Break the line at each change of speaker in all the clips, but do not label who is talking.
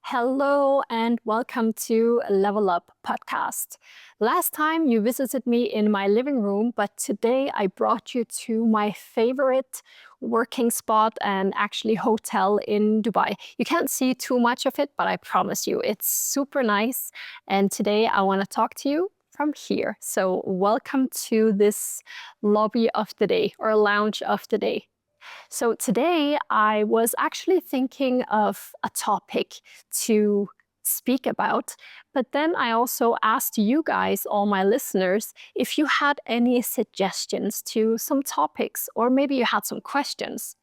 Hello and welcome to LevelUp podcast. Last time you visited me in my living room, but today I brought you to my favorite working spot and actually hotel in Dubai. You can't see too much of it, but I promise you it's super nice. And today I want to talk to you from here. So welcome to this lobby of the day or lounge of the day. So today I was actually thinking of a topic to speak about, but then I also asked you guys, all my listeners, if you had any suggestions to some topics, or maybe you had some questions.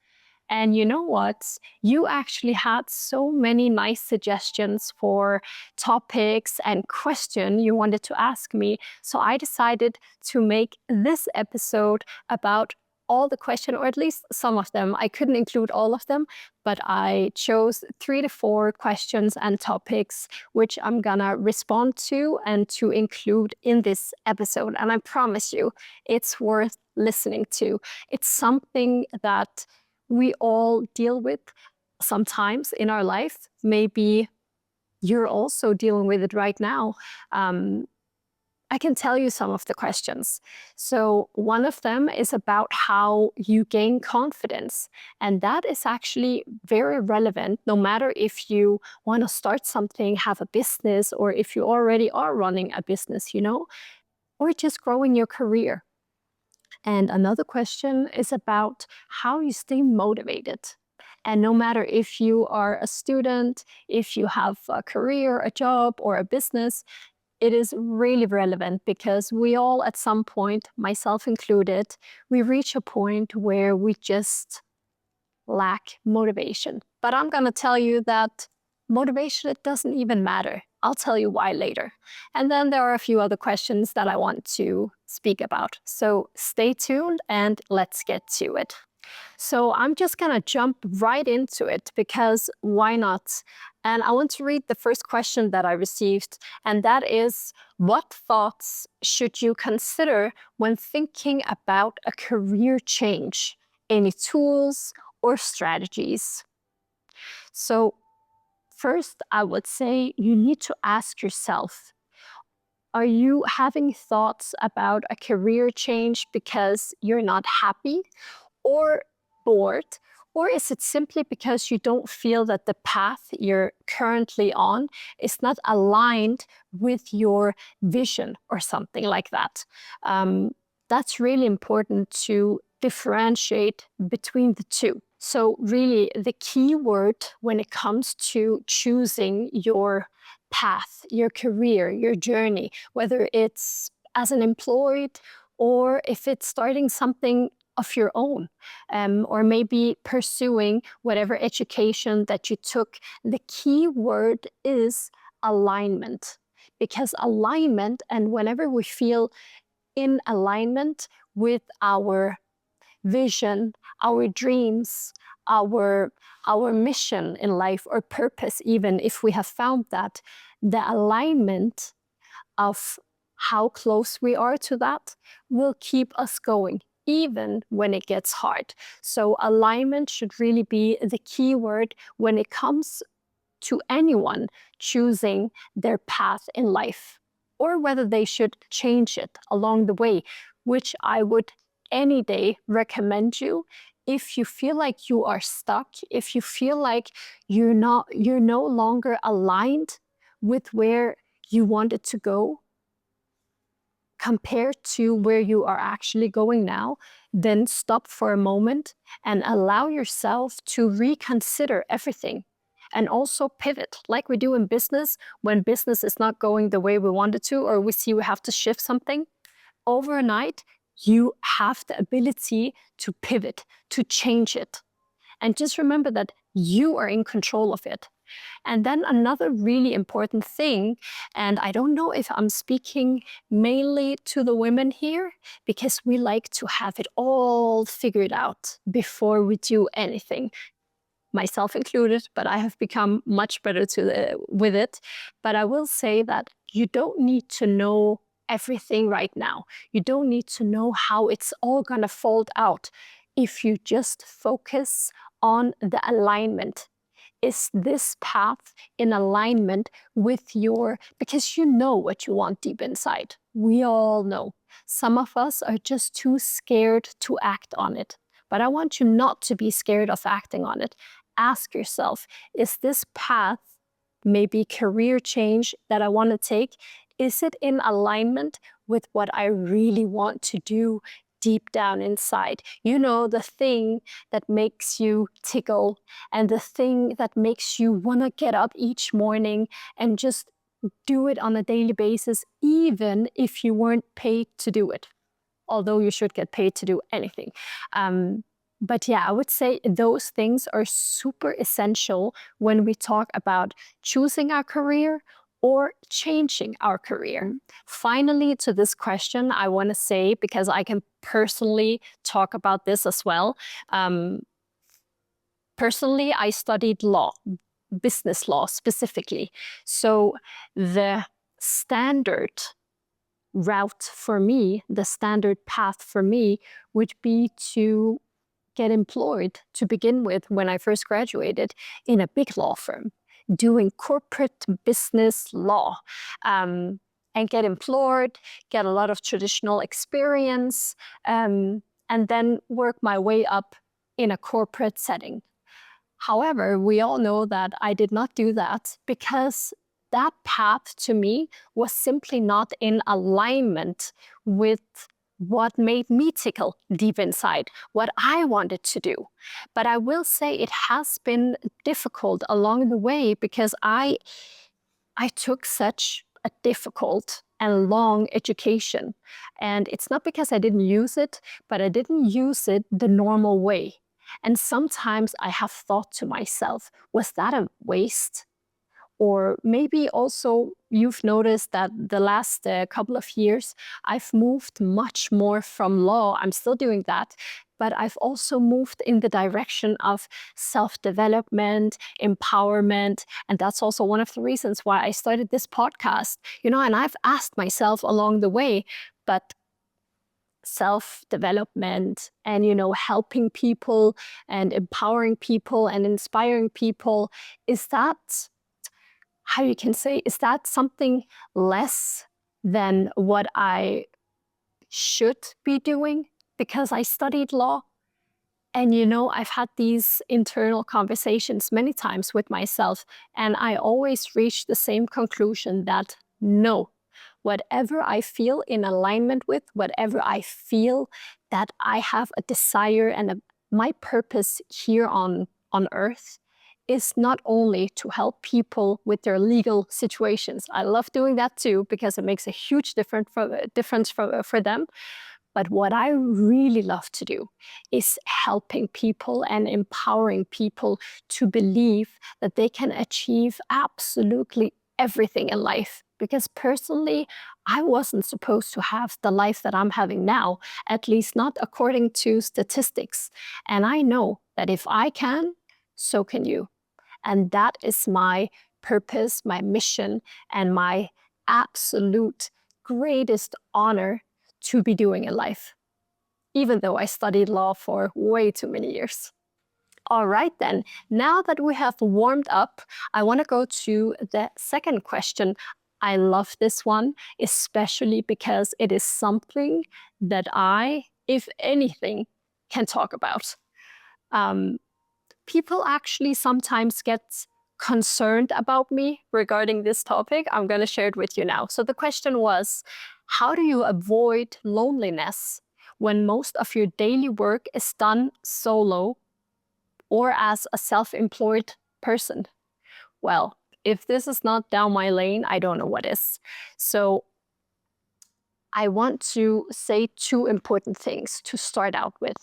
And you know what? You actually had so many nice suggestions for topics and questions you wanted to ask me. So I decided to make this episode about all the questions, or at least some of them. I couldn't include all of them, but I chose 3 to 4 questions and topics which I'm gonna respond to and to include in this episode. And I promise you, it's worth listening to. It's something that we all deal with sometimes in our life. Maybe you're also dealing with it right now. I can tell you some of the questions. So one of them is about how you gain confidence. And that is actually very relevant, no matter if you want to start something, have a business, or if you already are running a business, or just growing your career. And another question is about how you stay motivated. And no matter if you are a student, if you have a career, a job, or a business, it is really relevant because we all, at some point, myself included, we reach a point where we just lack motivation. But I'm going to tell you that motivation, it doesn't even matter. I'll tell you why later. And then there are a few other questions that I want to speak about. So stay tuned and let's get to it. So I'm just going to jump right into it because why not? And I want to read the first question that I received, and that is, what thoughts should you consider when thinking about a career change? Any tools or strategies? So first, I would say you need to ask yourself, are you having thoughts about a career change because you're not happy or bored? Or is it simply because you don't feel that the path you're currently on is not aligned with your vision or something like that? That's really important to differentiate between the two. So really, the key word when it comes to choosing your path, your career, your journey, whether it's as an employed or if it's starting something of your own, or maybe pursuing whatever education that you took, the key word is alignment. Because alignment, and whenever we feel in alignment with our vision, our dreams, our mission in life, or purpose, even if we have found that, the alignment of how close we are to that will keep us going, even when it gets hard. So alignment should really be the key word when it comes to anyone choosing their path in life, or whether they should change it along the way, which I would any day recommend you. If you feel like you are stuck, if you feel like you're no longer aligned with where you wanted to go compared to where you are actually going now, then stop for a moment and allow yourself to reconsider everything. And also pivot, like we do in business when business is not going the way we want it to, or we see we have to shift something. Overnight, you have the ability to pivot, to change it. And just remember that you are in control of it. And then another really important thing, and I don't know if I'm speaking mainly to the women here, because we like to have it all figured out before we do anything, myself included, but I have become much better with it. But I will say that you don't need to know everything right now. You don't need to know how it's all gonna fold out. If you just focus on the alignment, is this path in alignment with because you know what you want deep inside. We all know. Some of us are just too scared to act on it. But I want you not to be scared of acting on it. Ask yourself, is this path, maybe career change that I want to take, is it in alignment with what I really want to do deep down inside? You know, the thing that makes you tickle and the thing that makes you want to get up each morning and just do it on a daily basis, even if you weren't paid to do it, although you should get paid to do anything. But yeah, I would say those things are super essential when we talk about choosing our career or changing our career. Finally, to this question, I want to say, because I can personally talk about this as well. Personally, I studied law, business law specifically. So the standard route for me, the standard path for me would be to get employed to begin with when I first graduated in a big law firm, doing corporate business law, and get employed, get a lot of traditional experience, and then work my way up in a corporate setting. However, we all know that I did not do that because that path to me was simply not in alignment with what made me tickle deep inside, what I wanted to do. But I will say it has been difficult along the way because I took such a difficult and long education. And it's not because I didn't use it, but I didn't use it the normal way. And sometimes I have thought to myself, was that a waste? Or maybe also you've noticed that the last couple of years, I've moved much more from law. I'm still doing that, but I've also moved in the direction of self-development, empowerment. And that's also one of the reasons why I started this podcast, and I've asked myself along the way, but self-development and, helping people and empowering people and inspiring people, is that, how you can say, is that something less than what I should be doing because I studied law? And I've had these internal conversations many times with myself, and I always reach the same conclusion that no, whatever I feel in alignment with, whatever I feel that I have a desire and my purpose here on earth, is not only to help people with their legal situations. I love doing that too, because it makes a huge difference for them. But what I really love to do is helping people and empowering people to believe that they can achieve absolutely everything in life. Because personally, I wasn't supposed to have the life that I'm having now, at least not according to statistics. And I know that if I can, so can you. And that is my purpose, my mission, and my absolute greatest honor to be doing in life, even though I studied law for way too many years. All right, then, now that we have warmed up, I want to go to the second question. I love this one, especially because it is something that I, if anything, can talk about. People actually sometimes get concerned about me regarding this topic. I'm going to share it with you now. So the question was, how do you avoid loneliness when most of your daily work is done solo or as a self-employed person? Well, if this is not down my lane, I don't know what is. So I want to say two important things to start out with.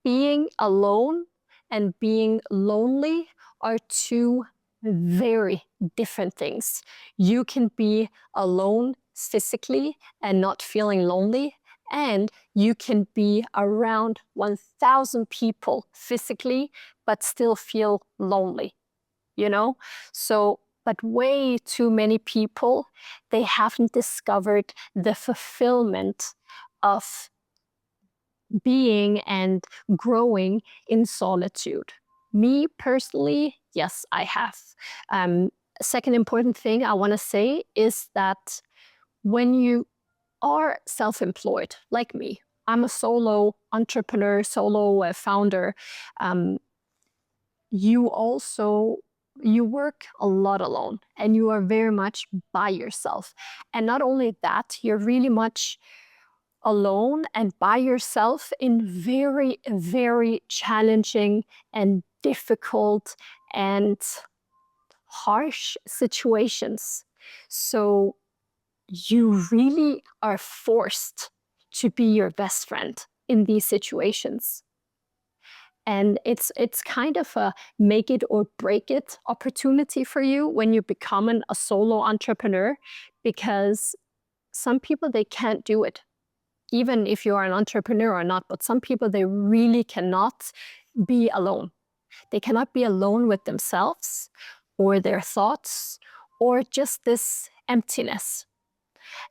Being alone and being lonely are two very different things. You can be alone physically and not feeling lonely, and you can be around 1,000 people physically but still feel lonely, but way too many people, they haven't discovered the fulfillment of being and growing in solitude. Me personally, yes, I have. Second important thing I want to say is that when you are self-employed, like me, I'm a solo entrepreneur, solo founder. You work a lot alone, and you are very much by yourself. And not only that, you're really much alone and by yourself in very, very challenging and difficult and harsh situations. So you really are forced to be your best friend in these situations. And it's kind of a make it or break it opportunity for you when you become a solo entrepreneur, because some people, they can't do it, even if you are an entrepreneur or not. But some people, they really cannot be alone. They cannot be alone with themselves or their thoughts or just this emptiness.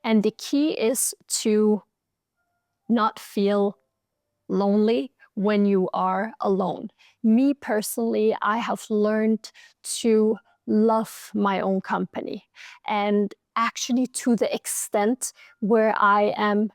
And the key is to not feel lonely when you are alone. Me personally, I have learned to love my own company, and actually to the extent where I am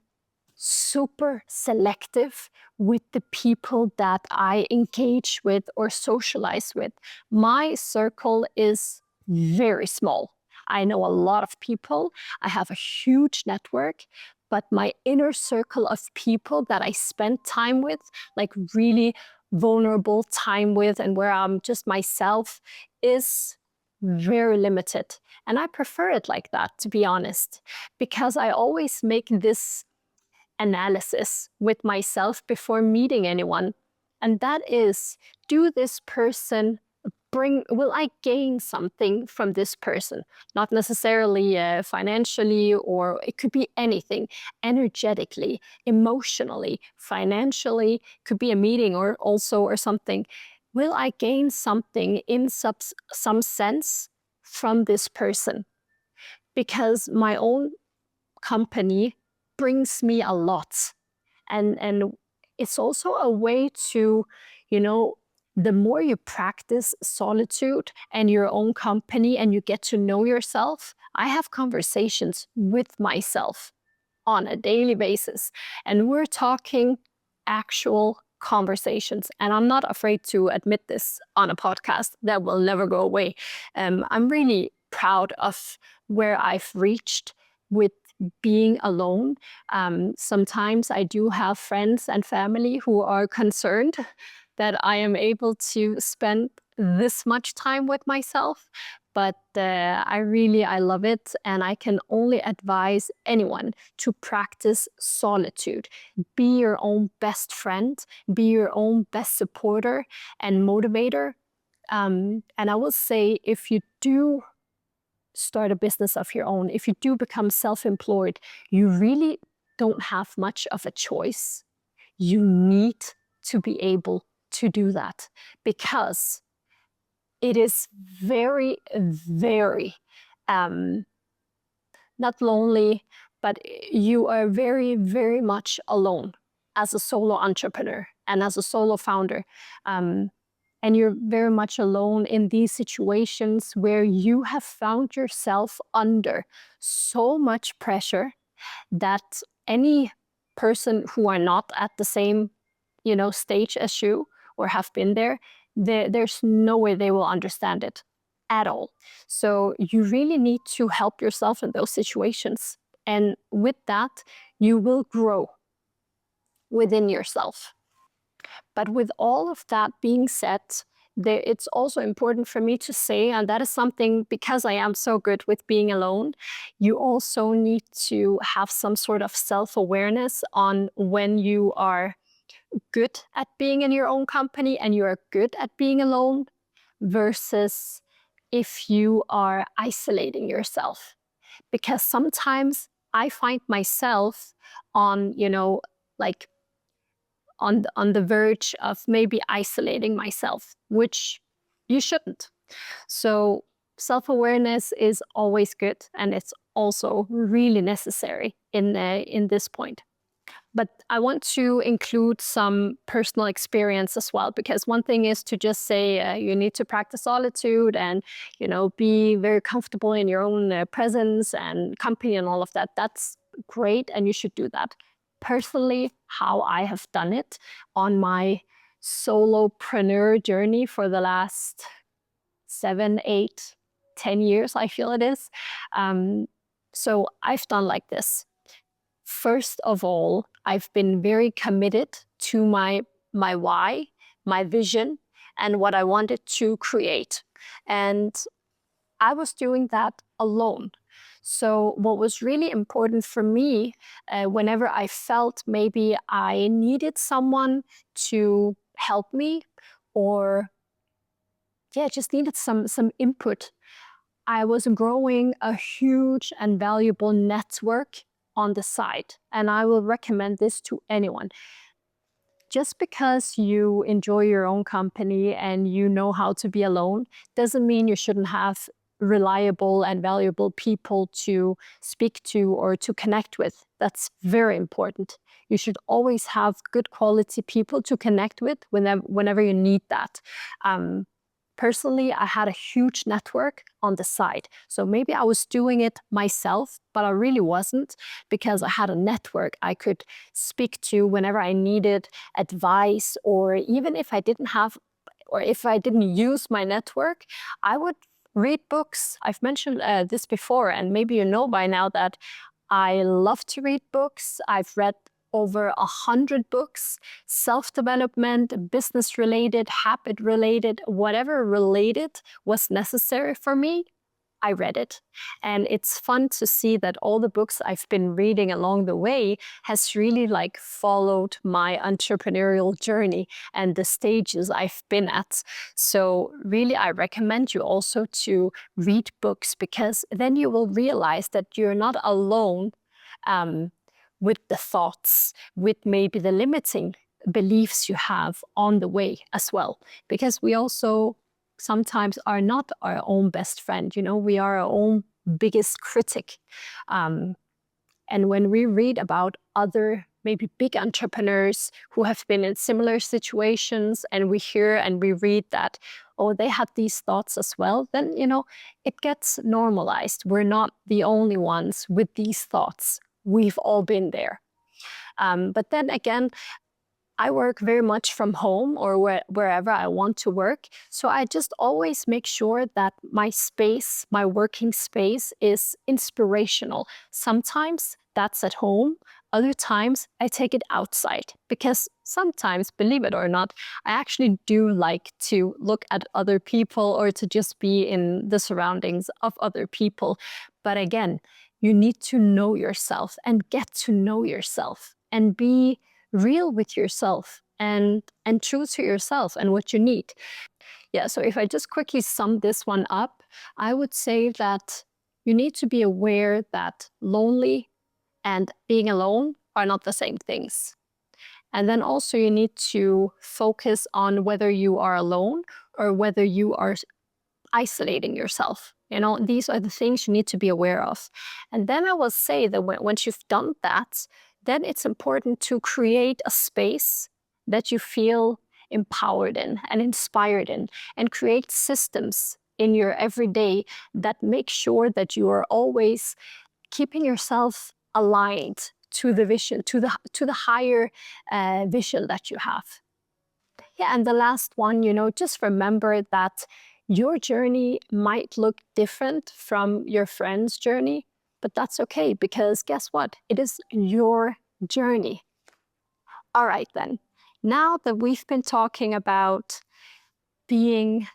super selective with the people that I engage with or socialize with. My circle is very small. I know a lot of people. I have a huge network, but my inner circle of people that I spend time with, like really vulnerable time with, and where I'm just myself, is very limited. And I prefer it like that, to be honest, because I always make this analysis with myself before meeting anyone. And that is, will I gain something from this person? Not necessarily financially, or it could be anything, energetically, emotionally, financially, could be a meeting or something. Will I gain something in some sense from this person? Because my own company brings me a lot. And it's also a way to, the more you practice solitude and your own company and you get to know yourself. I have conversations with myself on a daily basis, and we're talking actual conversations. And I'm not afraid to admit this on a podcast. That will never go away. I'm really proud of where I've reached with being alone. Sometimes I do have friends and family who are concerned that I am able to spend this much time with myself. But I love it, and I can only advise anyone to practice solitude. Be your own best friend, be your own best supporter and motivator. And I will say, if you do start a business of your own, if you do become self-employed, you really don't have much of a choice. You need to be able to do that, because it is very, very not lonely, but you are very, very much alone as a solo entrepreneur and as a solo founder. And you're very much alone in these situations where you have found yourself under so much pressure that any person who are not at the same, stage as you or have been there's no way they will understand it at all. So you really need to help yourself in those situations. And with that, you will grow within yourself. But with all of that being said, it's also important for me to say, and that is something, because I am so good with being alone, you also need to have some sort of self-awareness on when you are good at being in your own company and you are good at being alone, versus if you are isolating yourself. Because sometimes I find myself on, like on the verge of maybe isolating myself, which you shouldn't. So self-awareness is always good, and it's also really necessary in this point. But I want to include some personal experience as well, because one thing is to just say you need to practice solitude and, be very comfortable in your own presence and company and all of that. That's great, and you should do that. Personally, how I have done it on my solopreneur journey for the last 7, 8, 10 years, I feel it is. So I've done like this. First of all, I've been very committed to my why, my vision, and what I wanted to create. And I was doing that alone. So what was really important for me, whenever I felt maybe I needed someone to help me, or just needed some input, I was growing a huge and valuable network on the side. And I will recommend this to anyone. Just because you enjoy your own company and you know how to be alone doesn't mean you shouldn't have reliable and valuable people to speak to or to connect with. That's very important. You should always have good quality people to connect with whenever you need that. Personally, I had a huge network on the side. So maybe I was doing it myself, but I really wasn't, because I had a network I could speak to whenever I needed advice, or even if I didn't have, or if I didn't use my network, I would read books. I've mentioned this before, and maybe you know by now that I love to read books. I've read over 100 books, self-development, business-related, habit-related, whatever related was necessary for me, I read it. And it's fun to see that all the books I've been reading along the way has really followed my entrepreneurial journey and the stages I've been at. So really, I recommend you also to read books, because then you will realize that you're not alone with the thoughts, with maybe the limiting beliefs you have on the way as well. Because we also sometimes are not our own best friend. We are our own biggest critic. And when we read about other maybe big entrepreneurs who have been in similar situations, and we hear and we read that, oh, they had these thoughts as well, then, it gets normalized. We're not the only ones with these thoughts. We've all been there. But then again, I work very much from home, or wherever I want to work. So I just always make sure that my space, my working space, is inspirational. Sometimes that's at home. Other times I take it outside, because sometimes, believe it or not, I actually do like to look at other people, or to just be in the surroundings of other people. But again, you need to know yourself and get to know yourself and be real with yourself and true to yourself and what you need. Yeah, so if I just quickly sum this one up, I would say that you need to be aware that lonely and being alone are not the same things. And then also you need to focus on whether you are alone or whether you are isolating yourself. These are the things you need to be aware of. And then I will say that once you've done that, then it's important to create a space that you feel empowered in and inspired in, and create systems in your everyday that make sure that you are always keeping yourself aligned to the vision, to the higher vision that you have. Yeah, and the last one, just remember that your journey might look different from your friend's journey, but that's okay, because guess what? It is your journey. All right, then. Now that we've been talking about being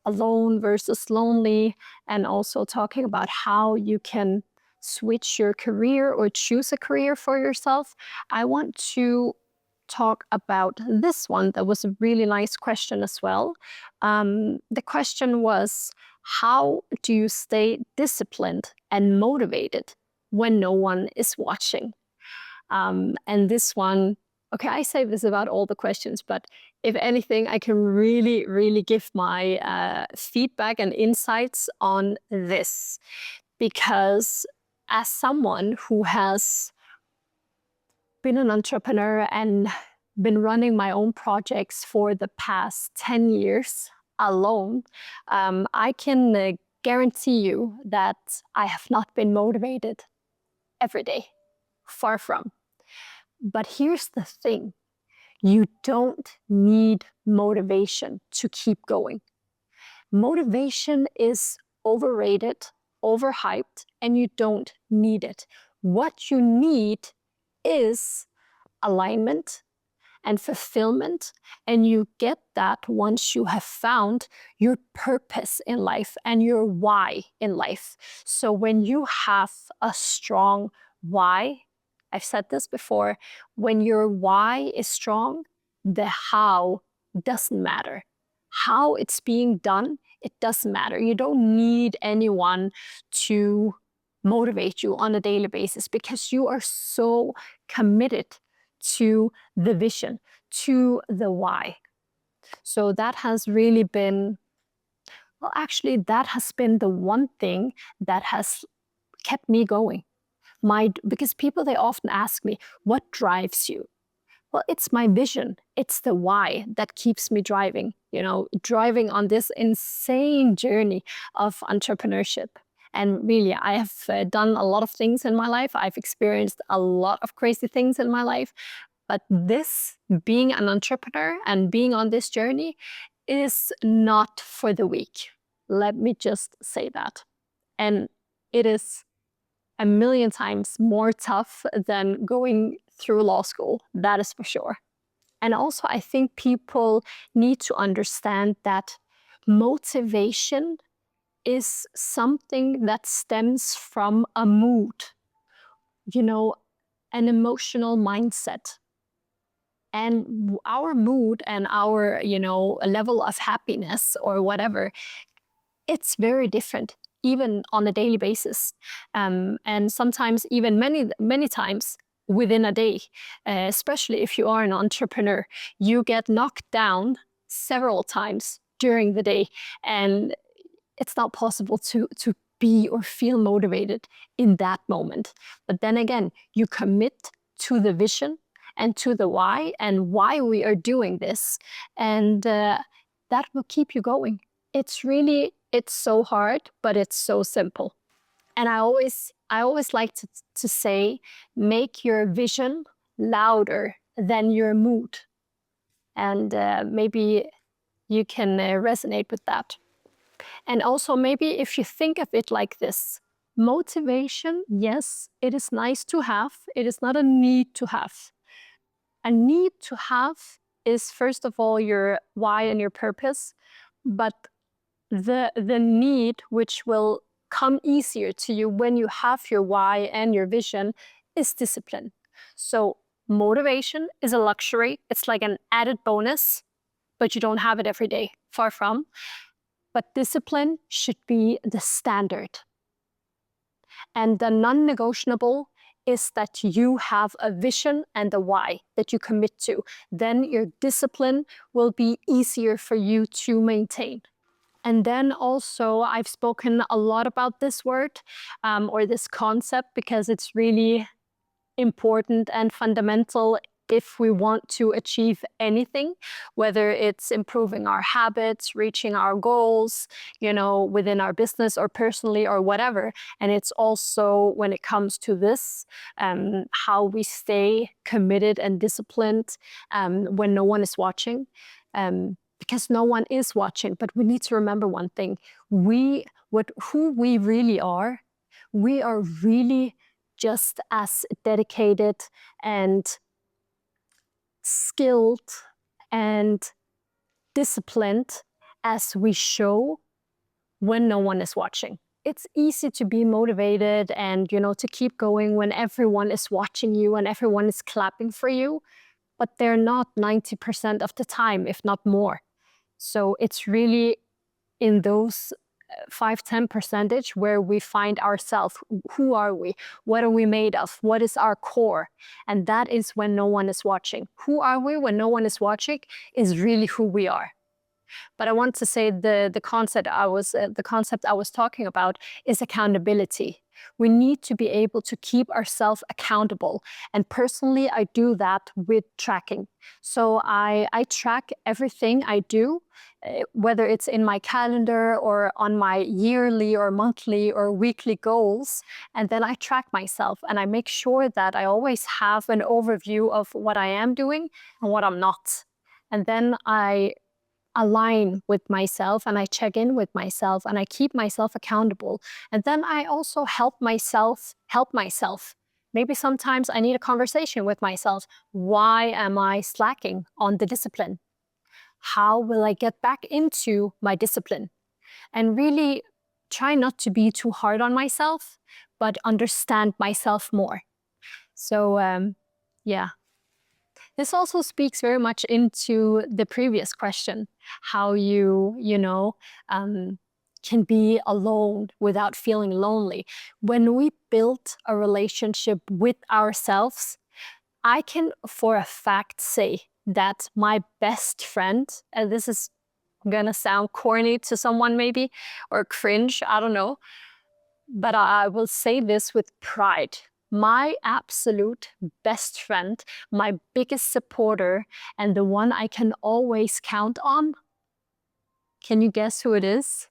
alone versus lonely, and also talking about how you can switch your career or choose a career for yourself, I want to talk about this one. That was a really nice question as well. The question was, how do you stay disciplined and motivated when no one is watching? And this one, okay, I say this about all the questions, but if anything, I can really, really give my feedback and insights on this. Because as someone who has been an entrepreneur and been running my own projects for the past 10 years alone, I can guarantee you that I have not been motivated every day. Far from. But here's the thing. You don't need motivation to keep going. Motivation is overrated, overhyped, and you don't need it. What you need is alignment and fulfillment. And you get that once you have found your purpose in life and your why in life. So when you have a strong why, I've said this before, when your why is strong, the how doesn't matter. How it's being done, it doesn't matter. You don't need anyone to motivate you on a daily basis because you are so committed to the vision, to the why. So that has really been, well, actually, that has been the one thing that has kept me going. Because people, they often ask me, what drives you? Well, it's my vision. It's the why that keeps me driving, driving on this insane journey of entrepreneurship. And really, I have done a lot of things in my life. I've experienced a lot of crazy things in my life. But this, being an entrepreneur and being on this journey, is not for the weak. Let me just say that. And it is a million times more tough than going through law school, that is for sure. And also, I think people need to understand that motivation is something that stems from a mood, an emotional mindset. And our mood and our, level of happiness or whatever, it's very different, even on a daily basis. And sometimes even many times within a day, especially if you are an entrepreneur, you get knocked down several times during the day. And it's not possible to be or feel motivated in that moment. But then again, you commit to the vision and to the why and why we are doing this. And that will keep you going. It's so hard, but it's so simple. And I always like to say, make your vision louder than your mood. And maybe you can resonate with that. And also, maybe if you think of it like this, motivation, yes, it is nice to have. It is not a need to have. A need to have is, first of all, your why and your purpose, but the need, which will come easier to you when you have your why and your vision, is discipline. So motivation is a luxury. It's like an added bonus, but you don't have it every day, far from. But discipline should be the standard. And the non-negotiable is that you have a vision and a why that you commit to. Then your discipline will be easier for you to maintain. And then also, I've spoken a lot about this word or this concept because it's really important and fundamental if we want to achieve anything, whether it's improving our habits, reaching our goals, within our business or personally or whatever. And it's also, when it comes to this, how we stay committed and disciplined when no one is watching. Because no one is watching, but we need to remember one thing. Who we really are, we are really just as dedicated and skilled and disciplined as we show when no one is watching. It's easy to be motivated and, to keep going when everyone is watching you and everyone is clapping for you, but they're not 90% of the time, if not more. So it's really in those 5-10% where we find ourselves. Who are we? What are we made of? What is our core? And that is when no one is watching. Who are we when no one is watching is really who we are. But I want to say the concept I was talking about is accountability. We need to be able to keep ourselves accountable. And personally, I do that with tracking. So I track everything I do, whether it's in my calendar or on my yearly or monthly or weekly goals. And then I track myself and I make sure that I always have an overview of what I am doing and what I'm not. And then I align with myself and I check in with myself and I keep myself accountable. And then I also help myself help myself. Maybe sometimes I need a conversation with myself. Why am I slacking on the discipline? How will I get back into my discipline? And really try not to be too hard on myself, but understand myself more. So, yeah. This also speaks very much into the previous question, how can be alone without feeling lonely. When we build a relationship with ourselves, I can for a fact say that my best friend, and this is gonna sound corny to someone maybe, or cringe, I don't know, but I will say this with pride. My absolute best friend, my biggest supporter, and the one I can always count on. Can you guess who it is?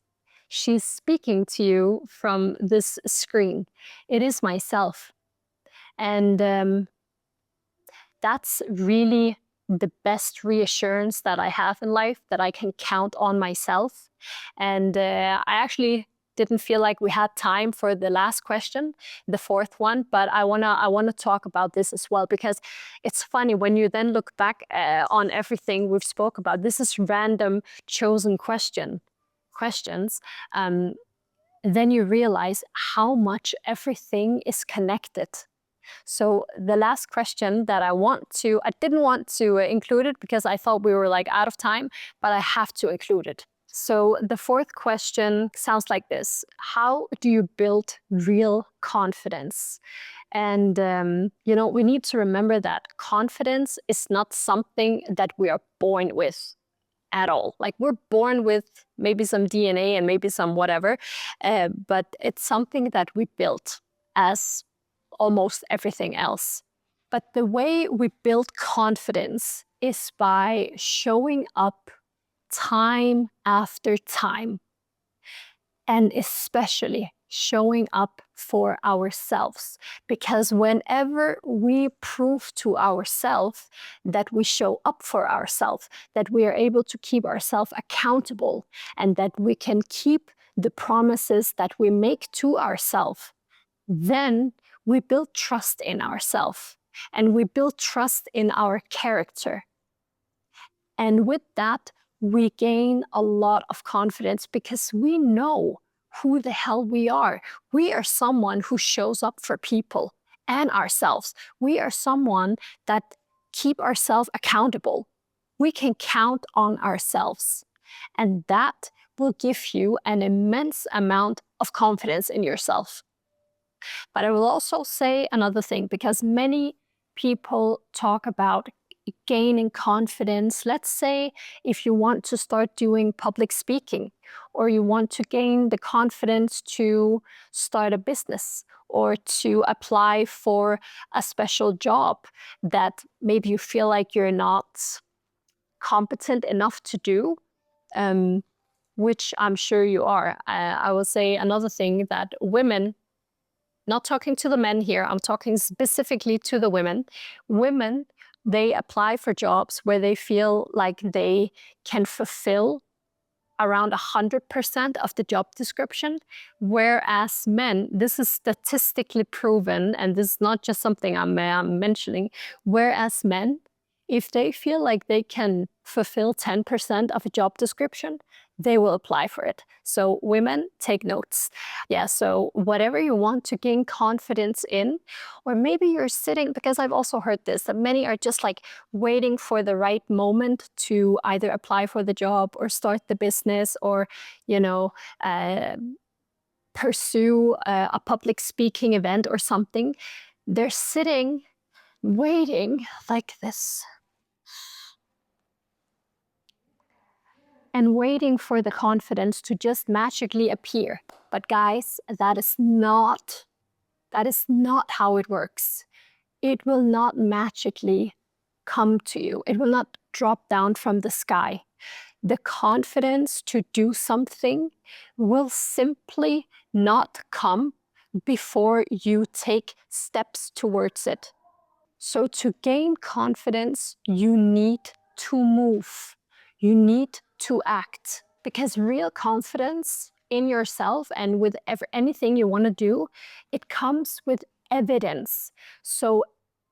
She's speaking to you from this screen. It is myself. And that's really the best reassurance that I have in life, that I can count on myself. And I actually didn't feel like we had time for the last question, the fourth one, but I wanna talk about this as well, because it's funny when you then look back on everything we've spoke about. This is random chosen questions. Then you realize how much everything is connected. So the last question that I didn't want to include it because I thought we were like out of time, but I have to include it. So the fourth question sounds like this: how do you build real confidence? And, we need to remember that confidence is not something that we are born with at all. Like, we're born with maybe some DNA and maybe some whatever, but it's something that we built as almost everything else. But the way we build confidence is by showing up time after time, and especially showing up for ourselves. Because whenever we prove to ourselves that we show up for ourselves, that we are able to keep ourselves accountable, and that we can keep the promises that we make to ourselves, then we build trust in ourselves and we build trust in our character. And with that, we gain a lot of confidence because we know who the hell we are. We are someone who shows up for people and ourselves. We are someone that keep ourselves accountable. We can count on ourselves. And that will give you an immense amount of confidence in yourself. But I will also say another thing, because many people talk about gaining confidence. Let's say if you want to start doing public speaking, or you want to gain the confidence to start a business or to apply for a special job that maybe you feel like you're not competent enough to do, which I'm sure you are. I will say another thing, that women, not talking to the men here, I'm talking specifically to the women. Women, they apply for jobs where they feel like they can fulfill around 100% of the job description, whereas men, this is statistically proven, and this is not just something I'm mentioning, whereas men, if they feel like they can fulfill 10% of a job description, they will apply for it. So women, take notes. Yeah, so whatever you want to gain confidence in, or maybe you're sitting, because I've also heard this, that many are just like waiting for the right moment to either apply for the job or start the business, or, pursue a public speaking event or something. They're sitting, waiting like this, and waiting for the confidence to just magically appear. But guys, that is not That is not how it works. It will not magically come to you. It will not drop down from the sky. The confidence to do something will simply not come before you take steps towards it. So to gain confidence, you need to move. You need to act. Because real confidence in yourself and with anything you want to do, it comes with evidence. So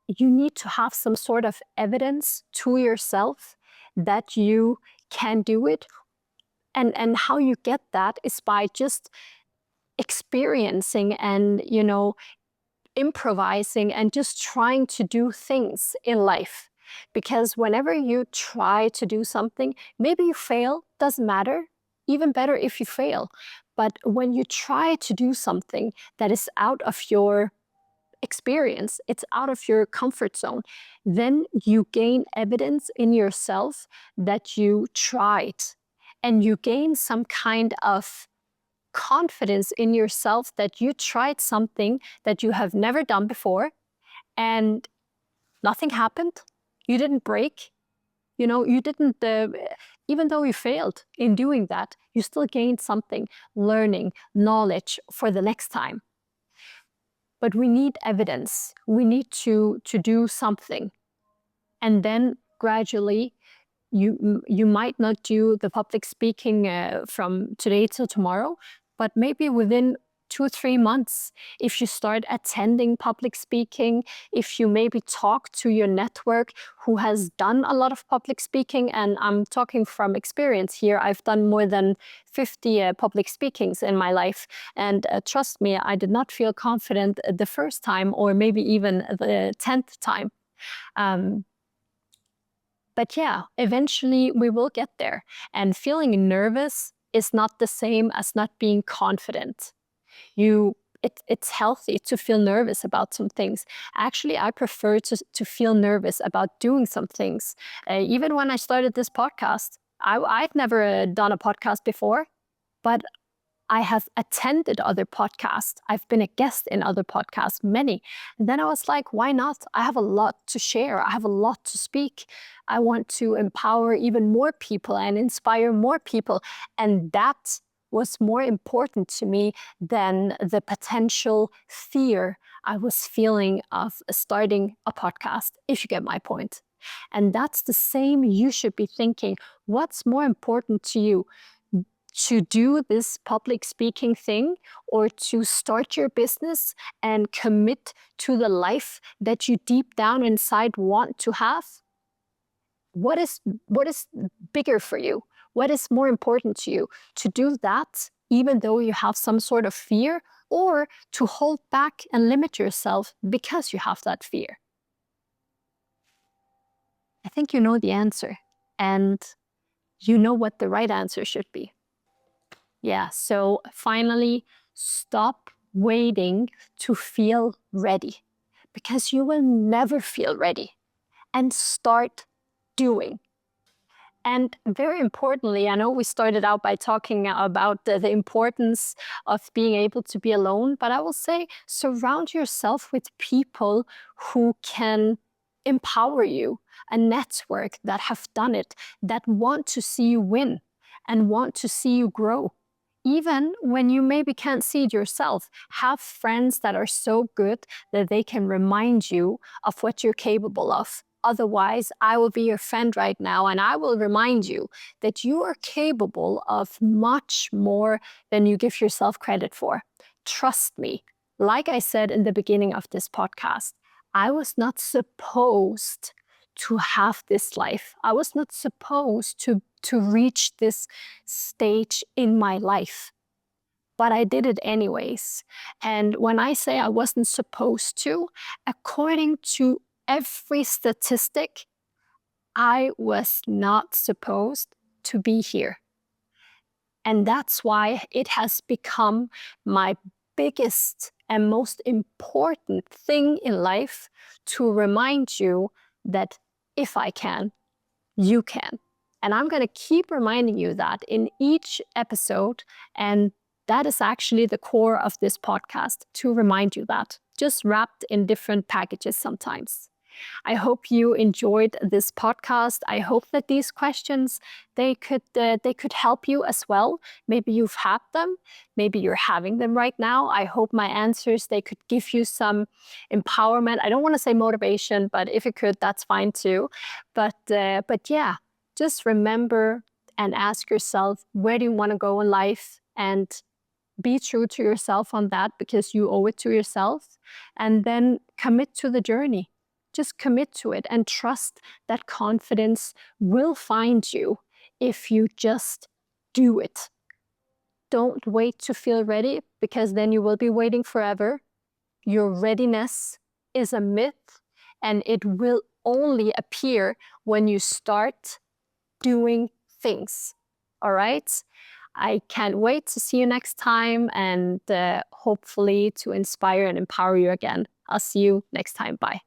you need to have some sort of evidence to yourself that you can do it. And how you get that is by just experiencing and, improvising and just trying to do things in life. Because whenever you try to do something, maybe you fail, doesn't matter. Even better if you fail. But when you try to do something that is out of your experience, it's out of your comfort zone, then you gain evidence in yourself that you tried. And you gain some kind of confidence in yourself that you tried something that you have never done before and nothing happened. You didn't break. You didn't, even though you failed in doing that, you still gained something, learning, knowledge for the next time. But we need evidence. We need to do something. And then gradually, you might not do the public speaking from today till tomorrow, but maybe within 2 or 3 months, if you start attending public speaking, if you maybe talk to your network who has done a lot of public speaking, and I'm talking from experience here, I've done more than 50 public speakings in my life, and trust me, I did not feel confident the first time or maybe even the 10th time. But yeah, eventually we will get there. And feeling nervous is not the same as not being confident. It's healthy to feel nervous about some things. Actually, I prefer to feel nervous about doing some things. Even when I started this podcast, I'd never done a podcast before, but I have attended other podcasts. I've been a guest in other podcasts, many. And then I was like, why not? I have a lot to share. I have a lot to speak. I want to empower even more people and inspire more people. And that was more important to me than the potential fear I was feeling of starting a podcast, if you get my point. And that's the same you should be thinking. What's more important to you? To do this public speaking thing, or to start your business and commit to the life that you deep down inside want to have? What is bigger for you? What is more important to you? To do that even though you have some sort of fear, or to hold back and limit yourself because you have that fear? I think you know the answer, and you know what the right answer should be. Yeah, so finally, stop waiting to feel ready, because you will never feel ready, and start doing. And very importantly, I know we started out by talking about the importance of being able to be alone, but I will say surround yourself with people who can empower you, a network that have done it, that want to see you win and want to see you grow. Even when you maybe can't see it yourself, have friends that are so good that they can remind you of what you're capable of. Otherwise, I will be your friend right now, and I will remind you that you are capable of much more than you give yourself credit for. Trust me. Like I said in the beginning of this podcast, I was not supposed to have this life. I was not supposed to reach this stage in my life. But I did it anyways. And when I say I wasn't supposed to, according to every statistic, I was not supposed to be here. And that's why it has become my biggest and most important thing in life to remind you that if I can, you can. And I'm going to keep reminding you that in each episode. And That is actually the core of this podcast, to remind you that, just wrapped in different packages sometimes. I hope you enjoyed this podcast. I hope that these questions, they could help you as well. Maybe you've had them, maybe you're having them right now. I hope my answers, they could give you some empowerment. I don't want to say motivation, but if it could, that's fine too. But yeah, just remember and ask yourself, where do you want to go in life? And be true to yourself on that, because you owe it to yourself. And then commit to the journey. Just commit to it and trust that confidence will find you if you just do it. Don't wait to feel ready, because then you will be waiting forever. Your readiness is a myth, and it will only appear when you start doing things. All right? I can't wait to see you next time, and hopefully to inspire and empower you again. I'll see you next time. Bye.